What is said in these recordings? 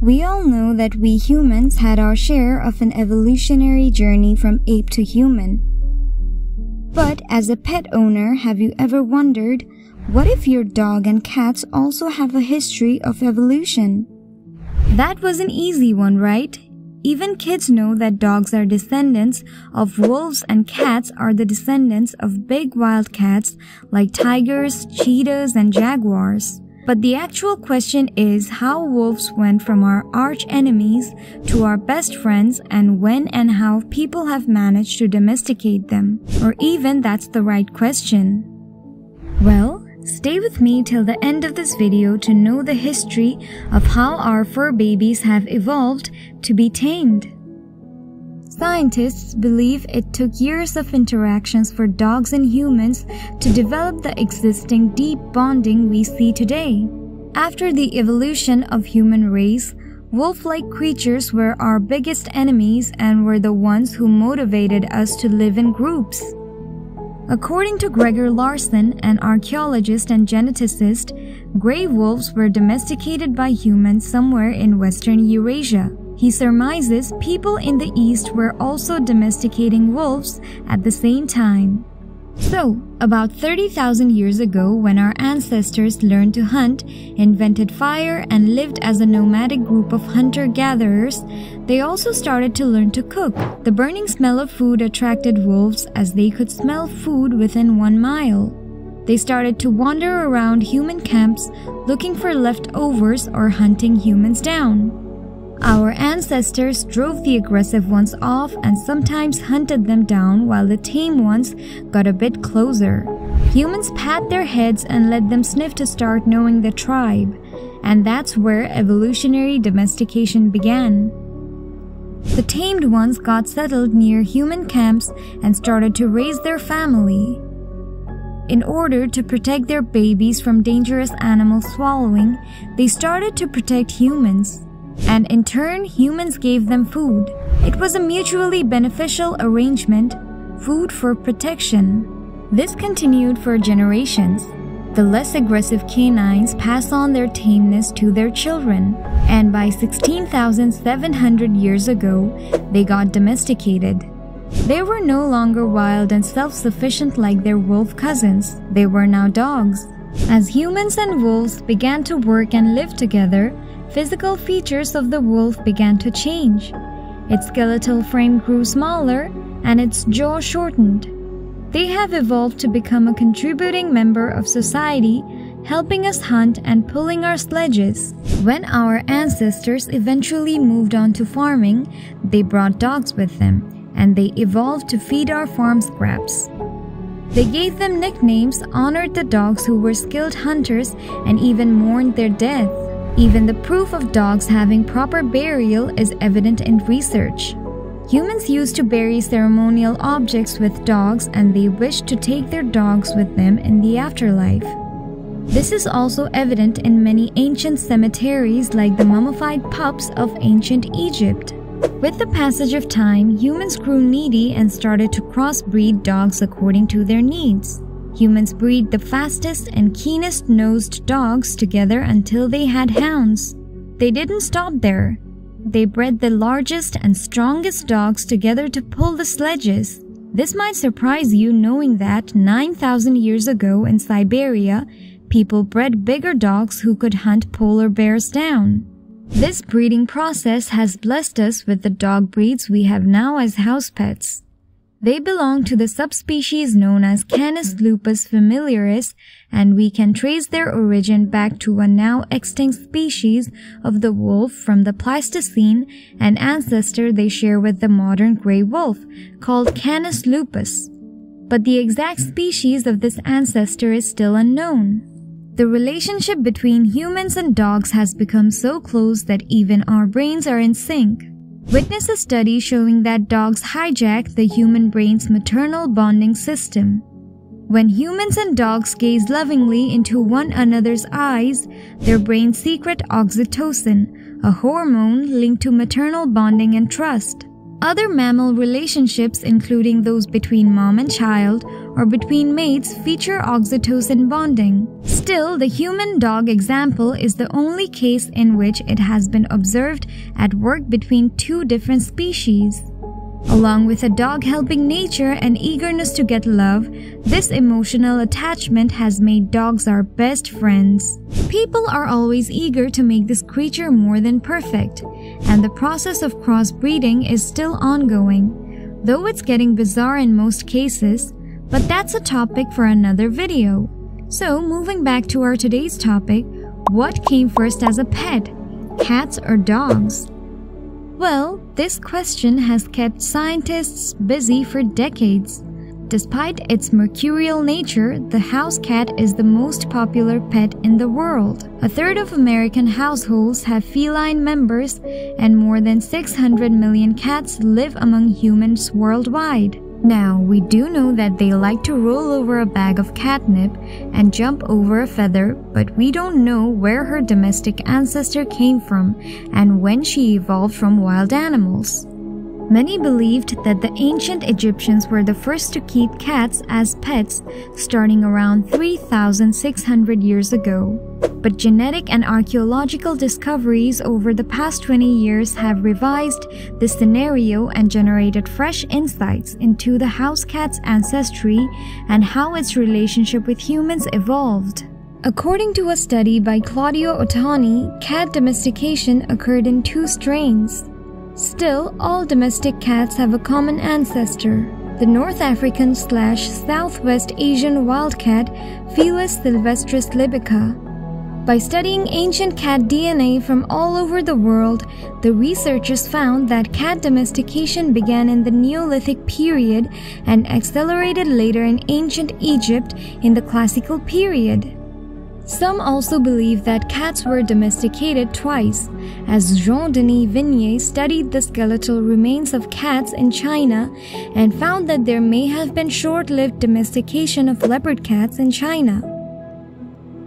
We all know that we humans had our share of an evolutionary journey from ape to human. But as a pet owner, have you ever wondered, what if your dog and cats also have a history of evolution? That was an easy one, right? Even kids know that dogs are descendants of wolves and cats are the descendants of big wild cats like tigers, cheetahs, and jaguars. But the actual question is how wolves went from our arch enemies to our best friends, and when and how people have managed to domesticate them. Or even that's the right question. Well, stay with me till the end of this video to know the history of how our fur babies have evolved to be tamed. Scientists believe it took years of interactions for dogs and humans to develop the existing deep bonding we see today. After the evolution of human race, wolf-like creatures were our biggest enemies and were the ones who motivated us to live in groups. According to Gregor Larson, an archaeologist and geneticist, gray wolves were domesticated by humans somewhere in western Eurasia. He surmises people in the East were also domesticating wolves at the same time. So, about 30,000 years ago, when our ancestors learned to hunt, invented fire, and lived as a nomadic group of hunter-gatherers, they also started to learn to cook. The burning smell of food attracted wolves as they could smell food within 1 mile. They started to wander around human camps looking for leftovers or hunting humans down. Our ancestors drove the aggressive ones off and sometimes hunted them down while the tame ones got a bit closer. Humans pat their heads and let them sniff to start knowing the tribe, and that's where evolutionary domestication began. The tamed ones got settled near human camps and started to raise their family. In order to protect their babies from dangerous animal swallowing, they started to protect humans. And in turn, humans gave them food. It was a mutually beneficial arrangement, food for protection. This continued for generations. The less aggressive canines pass on their tameness to their children, and by 16,700 years ago, they got domesticated. They were no longer wild and self-sufficient like their wolf cousins. They were now dogs. As humans and wolves began to work and live together, physical features of the wolf began to change. Its skeletal frame grew smaller and its jaw shortened. They have evolved to become a contributing member of society, helping us hunt and pulling our sledges. When our ancestors eventually moved on to farming, they brought dogs with them, and they evolved to feed our farm scraps. They gave them nicknames, honored the dogs who were skilled hunters, and even mourned their death. Even the proof of dogs having proper burial is evident in research. Humans used to bury ceremonial objects with dogs, and they wished to take their dogs with them in the afterlife. This is also evident in many ancient cemeteries like the mummified pups of ancient Egypt. With the passage of time, humans grew needy and started to crossbreed dogs according to their needs. Humans breed the fastest and keenest-nosed dogs together until they had hounds. They didn't stop there. They bred the largest and strongest dogs together to pull the sledges. This might surprise you knowing that 9,000 years ago in Siberia, people bred bigger dogs who could hunt polar bears down. This breeding process has blessed us with the dog breeds we have now as house pets. They belong to the subspecies known as Canis lupus familiaris, and we can trace their origin back to a now extinct species of the wolf from the Pleistocene, an ancestor they share with the modern gray wolf, called Canis lupus. But the exact species of this ancestor is still unknown. The relationship between humans and dogs has become so close that even our brains are in sync. Witness a study showing that dogs hijack the human brain's maternal bonding system. When humans and dogs gaze lovingly into one another's eyes, their brains secrete oxytocin, a hormone linked to maternal bonding and trust. Other mammal relationships, including those between mom and child or between mates feature oxytocin bonding. Still, the human-dog example is the only case in which it has been observed at work between two different species. Along with a dog helping nature and eagerness to get love, this emotional attachment has made dogs our best friends. People are always eager to make this creature more than perfect, and the process of crossbreeding is still ongoing, though it's getting bizarre in most cases, but that's a topic for another video. So, moving back to our today's topic, what came first as a pet, cats or dogs? Well, this question has kept scientists busy for decades. Despite its mercurial nature, the house cat is the most popular pet in the world. A third of American households have feline members, and more than 600 million cats live among humans worldwide. Now, we do know that they like to roll over a bag of catnip and jump over a feather, but we don't know where her domestic ancestor came from and when she evolved from wild animals. Many believed that the ancient Egyptians were the first to keep cats as pets starting around 3,600 years ago. But genetic and archaeological discoveries over the past 20 years have revised this scenario and generated fresh insights into the house cat's ancestry and how its relationship with humans evolved. According to a study by Claudio Ottoni, cat domestication occurred in 2 strains. Still, all domestic cats have a common ancestor, the North African/Southwest Asian wildcat Felis sylvestris libica. By studying ancient cat DNA from all over the world, the researchers found that cat domestication began in the Neolithic period and accelerated later in ancient Egypt in the Classical period. Some also believe that cats were domesticated twice, as Jean-Denis Vignier studied the skeletal remains of cats in China and found that there may have been short-lived domestication of leopard cats in China.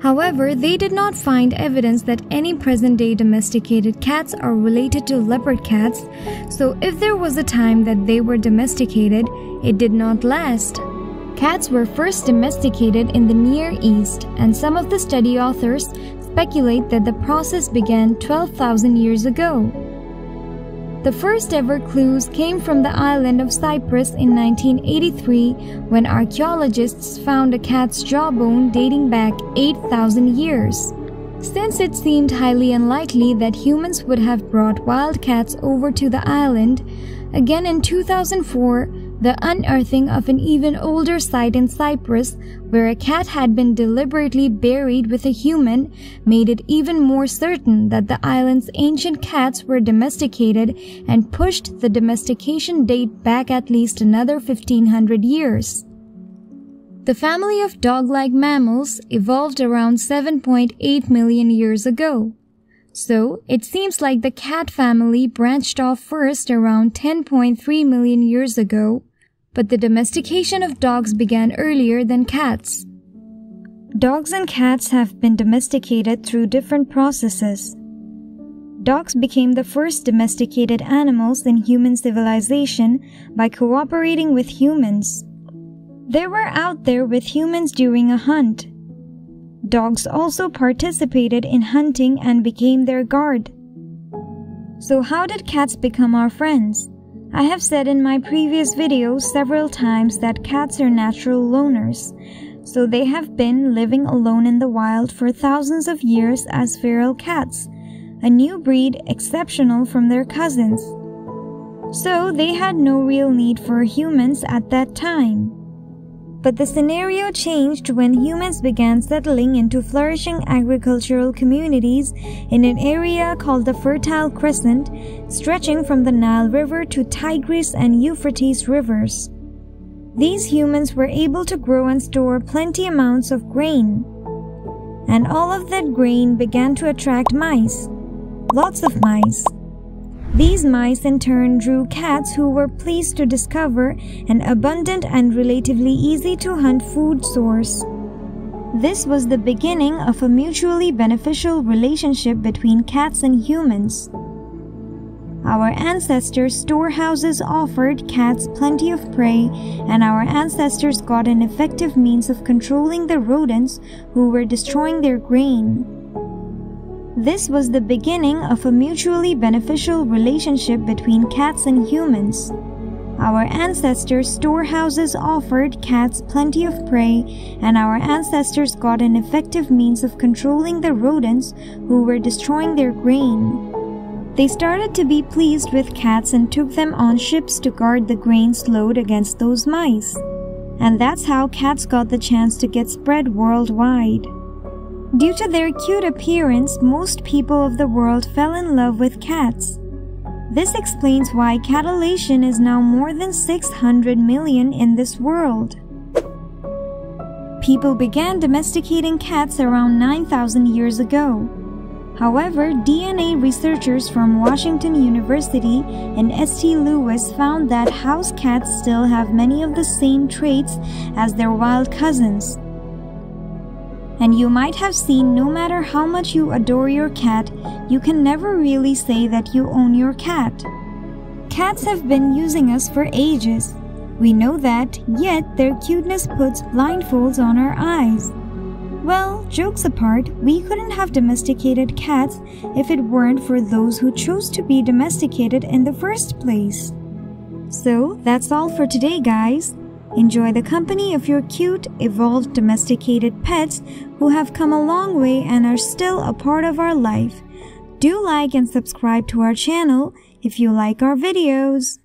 However, they did not find evidence that any present-day domesticated cats are related to leopard cats, so if there was a time that they were domesticated, it did not last. Cats were first domesticated in the Near East, and some of the study authors speculate that the process began 12,000 years ago. The first ever clues came from the island of Cyprus in 1983 when archaeologists found a cat's jawbone dating back 8,000 years. Since it seemed highly unlikely that humans would have brought wild cats over to the island, again in 2004, the unearthing of an even older site in Cyprus, where a cat had been deliberately buried with a human, made it even more certain that the island's ancient cats were domesticated and pushed the domestication date back at least another 1,500 years. The family of dog-like mammals evolved around 7.8 million years ago. So, it seems like the cat family branched off first around 10.3 million years ago, but the domestication of dogs began earlier than cats. Dogs and cats have been domesticated through different processes. Dogs became the first domesticated animals in human civilization by cooperating with humans. They were out there with humans during a hunt. Dogs also participated in hunting and became their guard. So how did cats become our friends? I have said in my previous videos several times that cats are natural loners, so they have been living alone in the wild for thousands of years as feral cats, a new breed exceptional from their cousins. So they had no real need for humans at that time. But the scenario changed when humans began settling into flourishing agricultural communities in an area called the Fertile Crescent, stretching from the Nile River to Tigris and Euphrates rivers. These humans were able to grow and store plenty amounts of grain. And all of that grain began to attract mice. Lots of mice. These mice in turn drew cats who were pleased to discover an abundant and relatively easy to hunt food source. This was the beginning of a mutually beneficial relationship between cats and humans. Our ancestors' storehouses offered cats plenty of prey, and our ancestors got an effective means of controlling the rodents who were destroying their grain. This was the beginning of a mutually beneficial relationship between cats and humans. Our ancestors' storehouses offered cats plenty of prey, and our ancestors got an effective means of controlling the rodents who were destroying their grain. They started to be pleased with cats and took them on ships to guard the grain's load against those mice. And that's how cats got the chance to get spread worldwide. Due to their cute appearance, most people of the world fell in love with cats. This explains why catulation is now more than 600 million in this world. People began domesticating cats around 9,000 years ago. However, DNA researchers from Washington University and St. Louis found that house cats still have many of the same traits as their wild cousins. And you might have seen, no matter how much you adore your cat, you can never really say that you own your cat. Cats have been using us for ages. We know that, yet their cuteness puts blindfolds on our eyes. Well, jokes apart, we couldn't have domesticated cats if it weren't for those who chose to be domesticated in the first place. So, that's all for today, guys. Enjoy the company of your cute, evolved domesticated pets who have come a long way and are still a part of our life. Do like and subscribe to our channel if you like our videos.